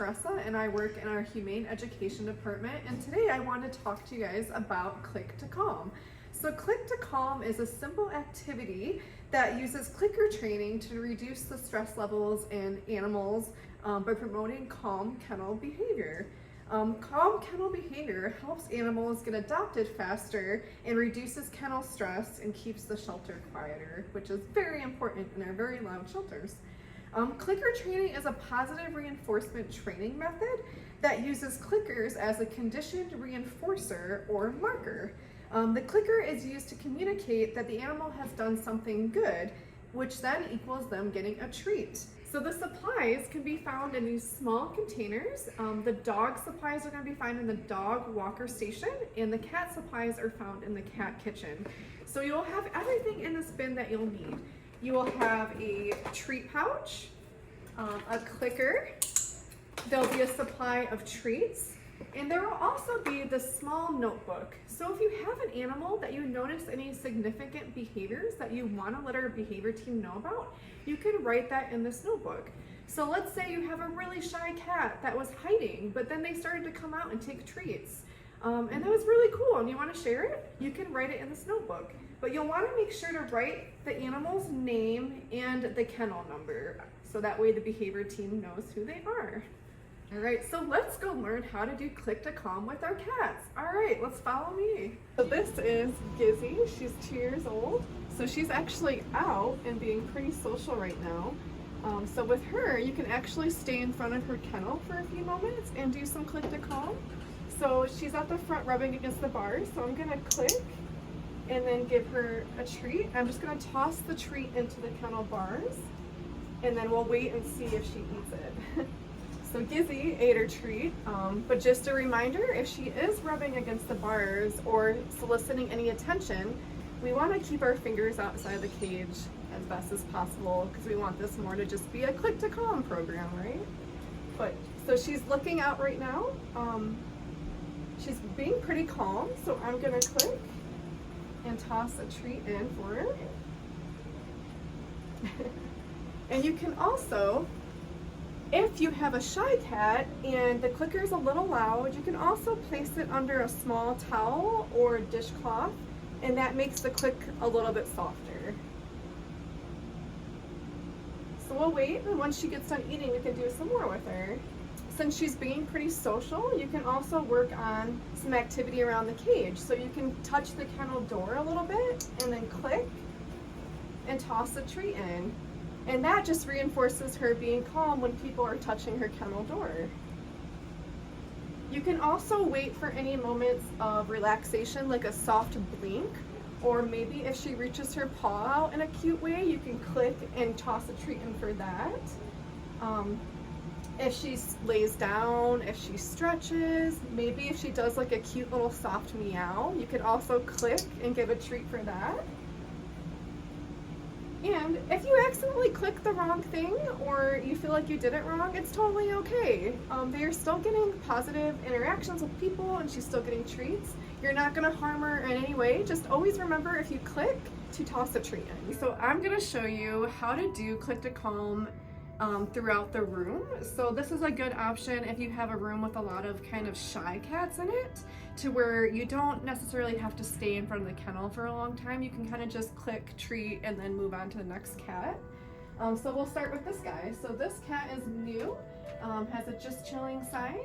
Teresa and I work in our Humane Education Department, and today I want to talk to you guys about Click to Calm. So Click to Calm is a simple activity that uses clicker training to reduce the stress levels in animals by promoting calm kennel behavior. Calm kennel behavior helps animals get adopted faster and reduces kennel stress and keeps the shelter quieter, which is very important in our very loud shelters. Clicker training is a positive reinforcement training method that uses clickers as a conditioned reinforcer or marker. The clicker is used to communicate that the animal has done something good, which then equals them getting a treat. So the supplies can be found in these small containers. The dog supplies are going to be found in the dog walker station, and the cat supplies are found in the cat kitchen. So you'll have everything in this bin that you'll need. You will have a treat pouch, a clicker, there'll be a supply of treats, and there will also be the small notebook. So if you have an animal that you notice any significant behaviors that you want to let our behavior team know about, you can write that in this notebook. So let's say you have a really shy cat that was hiding, but then they started to come out and take treats. And that was really cool and you want to share it, you can write it in this notebook. But you'll want to make sure to write the animal's name and the kennel number, so that way the behavior team knows who they are. All right, so let's go learn how to do Click to Calm with our cats. All right, let's follow me. So this is Gizzy, she's 2 years old. So she's actually out and being pretty social right now. So with her, you can actually stay in front of her kennel for a few moments and do some Click to Calm. So she's at the front rubbing against the bars, so I'm gonna click and then give her a treat. I'm just gonna toss the treat into the kennel bars, and then we'll wait and see if she eats it. So Gizzy ate her treat, but just a reminder, if she is rubbing against the bars or soliciting any attention, we want to keep our fingers outside the cage as best as possible, because we want this more to just be a Click to Calm program, right? But so she's looking out right now. She's being pretty calm, so I'm gonna click and toss a treat in for her. And you can also, if you have a shy cat and the clicker is a little loud, you can also place it under a small towel or dishcloth, and that makes the click a little bit softer. So we'll wait, and once she gets done eating, we can do some more with her. Since she's being pretty social, you can also work on some activity around the cage. So you can touch the kennel door a little bit and then click and toss a treat in. And that just reinforces her being calm when people are touching her kennel door. You can also wait for any moments of relaxation, like a soft blink, or maybe if she reaches her paw out in a cute way, you can click and toss a treat in for that. If she lays down, if she stretches, maybe if she does like a cute little soft meow, you could also click and give a treat for that. And if you accidentally click the wrong thing or you feel like you did it wrong, it's totally okay. They are still getting positive interactions with people and she's still getting treats. You're not gonna harm her in any way. Just always remember, if you click, to toss a treat in. So I'm gonna show you how to do Click to Calm throughout the room. So this is a good option if you have a room with a lot of kind of shy cats in it, to where you don't necessarily have to stay in front of the kennel for a long time. You can kind of just click, treat, and then move on to the next cat. So we'll start with this guy. So this cat is new, has a just chilling sign.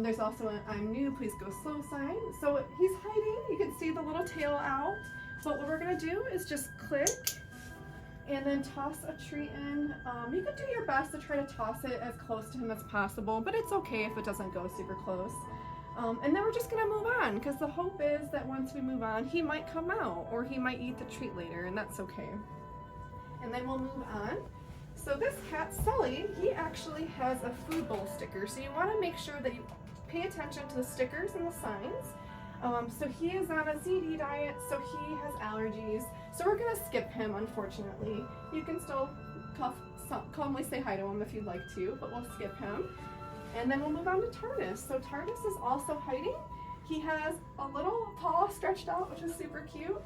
There's also an I'm new, please go slow sign. So he's hiding, you can see the little tail out. But what we're gonna do is just click and then toss a treat in. You can do your best to try to toss it as close to him as possible, but it's okay if it doesn't go super close. And then we're just gonna move on, because the hope is that once we move on, he might come out or he might eat the treat later, and that's okay. And then we'll move on. So this cat, Sully, he actually has a food bowl sticker, so you wanna make sure that you pay attention to the stickers and the signs. So he is on a ZD diet, so he has allergies. So we're gonna skip him, unfortunately. You can still calmly say hi to him if you'd like to, but we'll skip him. And then we'll move on to Tardis. So Tardis is also hiding. He has a little paw stretched out, which is super cute.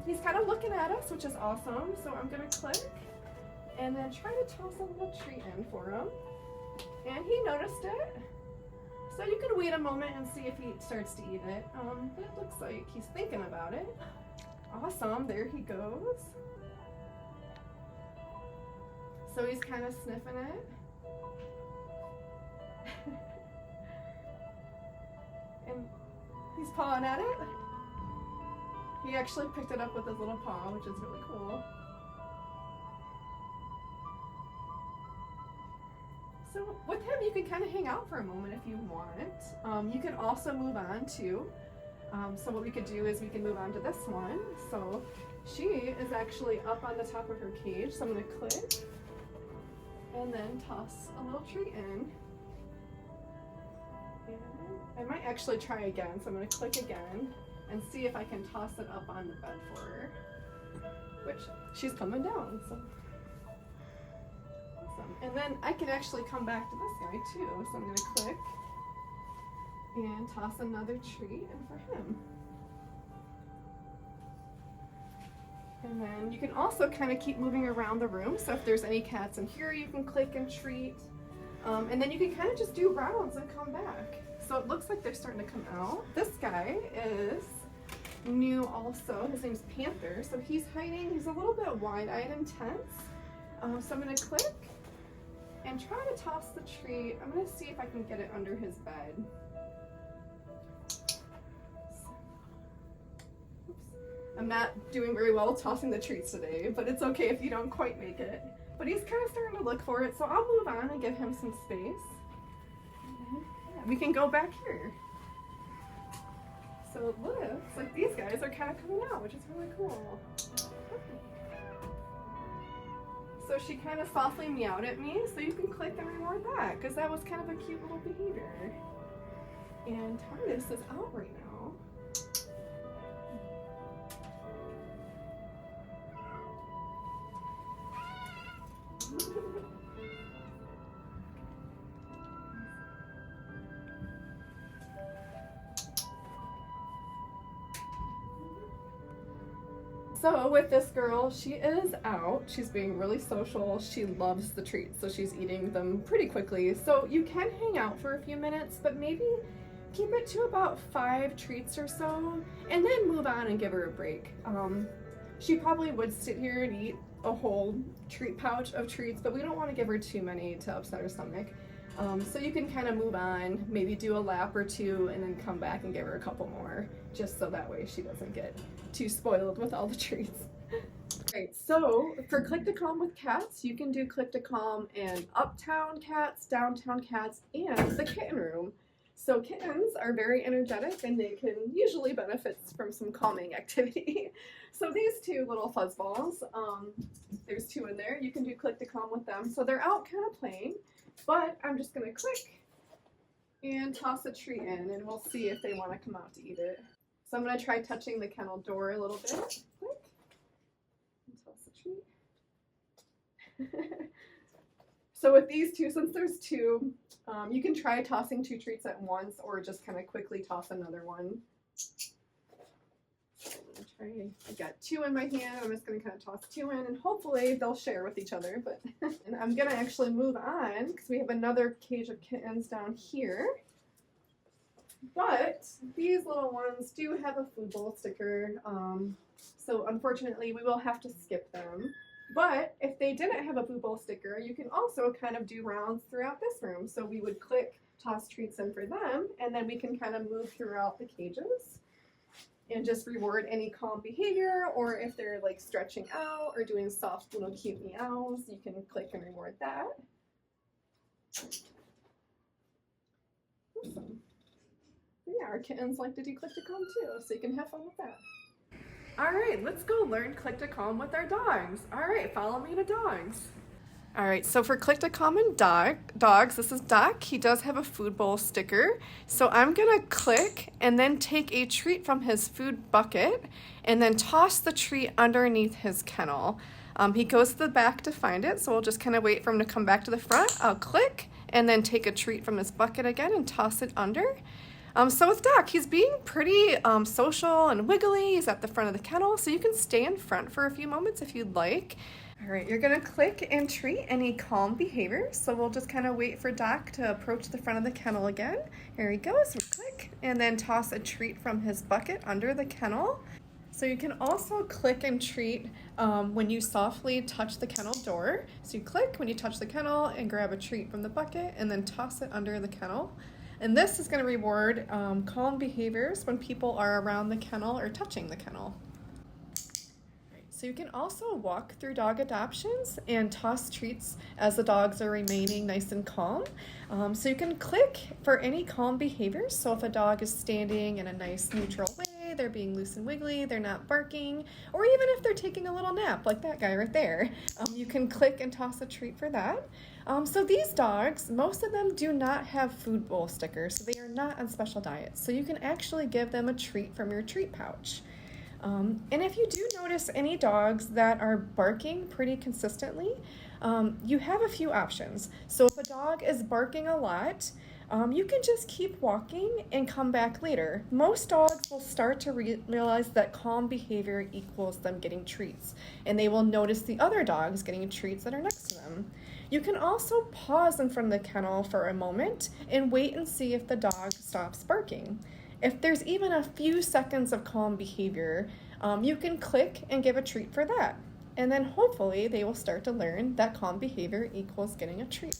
He's kind of looking at us, which is awesome. So I'm gonna click and then try to toss a little treat in for him. and he noticed it. So you can wait a moment and see if he starts to eat it. But it looks like he's thinking about it. Awesome, there he goes. So he's kind of sniffing it. And he's pawing at it. He actually picked it up with his little paw, which is really cool. So with him, you can kind of hang out for a moment if you want. You can also move on to, so what we could do is we can move on to this one. So she is actually up on the top of her cage. So I'm gonna click and then toss a little treat in. And I might actually try again. So I'm gonna click again and see if I can toss it up on the bed for her, which she's coming down. So. Awesome. And then I can actually come back to this guy too. So I'm gonna click and toss another treat in for him. And then you can also kind of keep moving around the room. So if there's any cats in here, you can click and treat. And then you can kind of just do rounds and come back. So it looks like they're starting to come out. This guy is new also. His name's Panther. So he's hiding. He's a little bit wide-eyed and tense. So I'm gonna click and try to toss the treat. I'm gonna see if I can get it under his bed. I'm not doing very well tossing the treats today, but it's okay if you don't quite make it. But he's kind of starting to look for it, so I'll move on and give him some space. Yeah, we can go back here. So it looks like these guys are kind of coming out, which is really cool. So she kind of softly meowed at me, so you can click and reward that, because that was kind of a cute little behavior. And TARDIS is out right now. So with this girl, she is out. She's being really social. She loves the treats, so she's eating them pretty quickly. So you can hang out for a few minutes, but maybe keep it to about 5 treats or so, and then move on and give her a break. She probably would sit here and eat a whole treat pouch of treats, but we don't want to give her too many to upset her stomach. So you can kind of move on, maybe do a lap or 2, and then come back and give her a couple more, just so that way she doesn't get too spoiled with all the treats. Right, so for Click to Calm with cats, you can do Click to Calm in uptown cats, downtown cats, and the kitten room. So kittens are very energetic and they can usually benefit from some calming activity. So these 2 little fuzzballs, there's 2 in there. You can do Click to Calm with them. So they're out kind of playing, but I'm just gonna click and toss a treat in and we'll see if they want to come out to eat it. So I'm gonna try touching the kennel door a little bit. Click and toss a treat. So with these 2, since there's 2, you can try tossing 2 treats at once or just kind of quickly toss another one. So I'm gonna try, I got 2 in my hand. I'm just gonna kind of toss 2 in and hopefully they'll share with each other. But and I'm gonna actually move on because we have another cage of kittens down here. But these little ones do have a food bowl sticker. So unfortunately we will have to skip them. But if they didn't have a food bowl sticker, you can also kind of do rounds throughout this room. So we would click, toss treats in for them, and then we can kind of move throughout the cages and just reward any calm behavior, or if they're like stretching out or doing soft little cute meows, you can click and reward that. Awesome. Yeah, our kittens like to do Click to Calm too, so you can have fun with that. All right, let's go learn Click to Calm with our dogs. All right, follow me to dogs. All right, so for Click to Calm and dogs, this is Doc. He does have a food bowl sticker. So I'm gonna click and then take a treat from his food bucket and then toss the treat underneath his kennel. He goes to the back to find it, so we'll just kind of wait for him to come back to the front. I'll click and then take a treat from his bucket again and toss it under. So with Doc, he's being pretty social and wiggly. He's at the front of the kennel, so you can stay in front for a few moments if you'd like. All right, you're gonna click and treat any calm behavior. So we'll just kind of wait for Doc to approach the front of the kennel again. Here he goes, we click, and then toss a treat from his bucket under the kennel. So you can also click and treat when you softly touch the kennel door. So you click when you touch the kennel and grab a treat from the bucket and then toss it under the kennel. And this is gonna reward calm behaviors when people are around the kennel or touching the kennel. So you can also walk through dog adoptions and toss treats as the dogs are remaining nice and calm. So you can click for any calm behaviors. So if a dog is standing in a nice neutral way, they're being loose and wiggly, they're not barking, or even if they're taking a little nap like that guy right there, you can click and toss a treat for that. So these dogs, most of them do not have food bowl stickers, so they are not on special diets. So you can actually give them a treat from your treat pouch. And if you do notice any dogs that are barking pretty consistently, you have a few options. So if a dog is barking a lot, you can just keep walking and come back later. Most dogs will start to realize that calm behavior equals them getting treats, and they will notice the other dogs getting treats that are next to them. You can also pause in front of the kennel for a moment and wait and see if the dog stops barking. If there's even a few seconds of calm behavior, you can click and give a treat for that. And then hopefully they will start to learn that calm behavior equals getting a treat.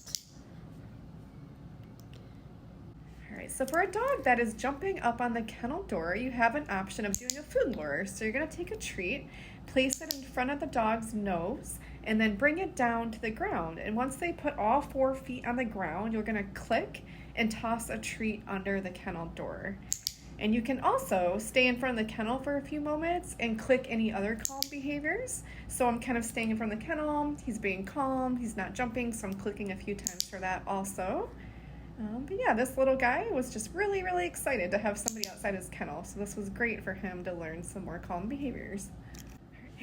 All right, so for a dog that is jumping up on the kennel door, you have an option of doing a food lure. So you're gonna take a treat, place it in front of the dog's nose, and then bring it down to the ground. And once they put all 4 feet on the ground, you're gonna click and toss a treat under the kennel door. And you can also stay in front of the kennel for a few moments and click any other calm behaviors. So I'm kind of staying in front of the kennel, he's being calm, he's not jumping, so I'm clicking a few times for that also. But yeah, this little guy was just really, really excited to have somebody outside his kennel, so this was great for him to learn some more calm behaviors.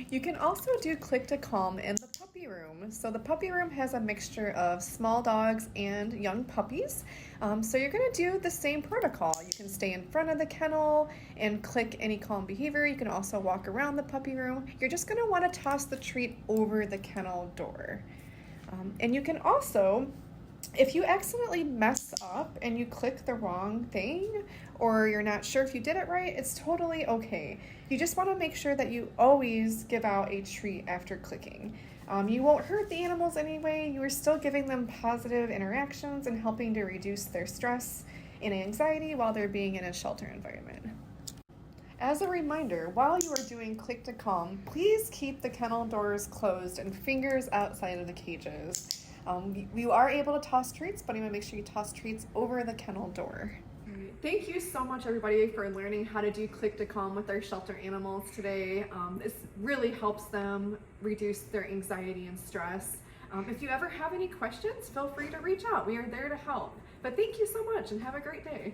You can also do click to calm in the puppy room. So the puppy room has a mixture of small dogs and young puppies. So you're gonna do the same protocol. You can stay in front of the kennel and click any calm behavior. You can also walk around the puppy room. You're just gonna wanna toss the treat over the kennel door. And you can also, if you accidentally mess up and you click the wrong thing, or you're not sure if you did it right, it's totally okay. You just want to make sure that you always give out a treat after clicking. You won't hurt the animals anyway. You are still giving them positive interactions and helping to reduce their stress and anxiety while they're being in a shelter environment. As a reminder, while you are doing click to calm, please keep the kennel doors closed and fingers outside of the cages. You are able to toss treats, but you want to make sure you toss treats over the kennel door. Thank you so much, everybody, for learning how to do click to calm with our shelter animals today. This really helps them reduce their anxiety and stress. If you ever have any questions, feel free to reach out. We are there to help. But thank you so much and have a great day.